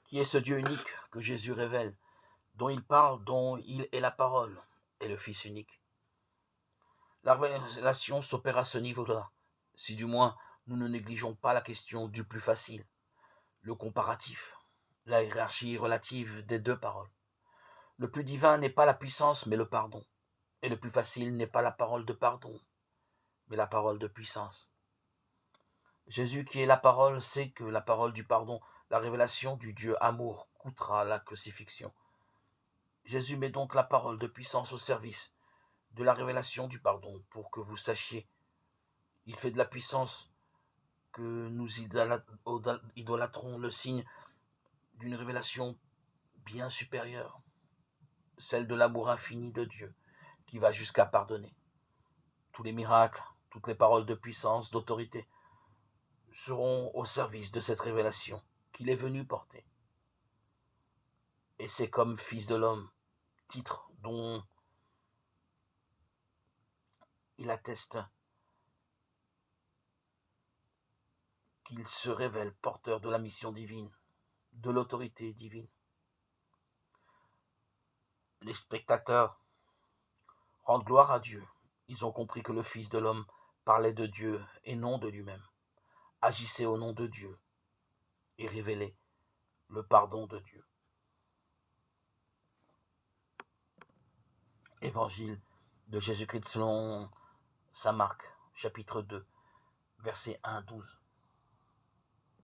Qui est ce Dieu unique que Jésus révèle, dont il parle, dont il est la parole, et le Fils unique? La révélation s'opère à ce niveau-là, si du moins nous ne négligeons pas la question du plus facile, le comparatif, la hiérarchie relative des deux paroles. Le plus divin n'est pas la puissance, mais le pardon. Et le plus facile n'est pas la parole de pardon, mais la parole de puissance. Jésus, qui est la parole, sait que la parole du pardon, la révélation du Dieu amour, coûtera la crucifixion. Jésus met donc la parole de puissance au service de la révélation du pardon, pour que vous sachiez. Il fait de la puissance que nous idolâtrons le signe d'une révélation bien supérieure, celle de l'amour infini de Dieu, qui va jusqu'à pardonner. Tous les miracles, toutes les paroles de puissance, d'autorité, seront au service de cette révélation qu'il est venu porter. Et c'est comme Fils de l'homme, titre dont il atteste qu'il se révèle porteur de la mission divine, de l'autorité divine. Les spectateurs rendent gloire à Dieu. Ils ont compris que le Fils de l'homme parlait de Dieu et non de lui-même, agissait au nom de Dieu et révélait le pardon de Dieu. Évangile de Jésus-Christ selon saint Marc, chapitre 2, versets 1 à 12.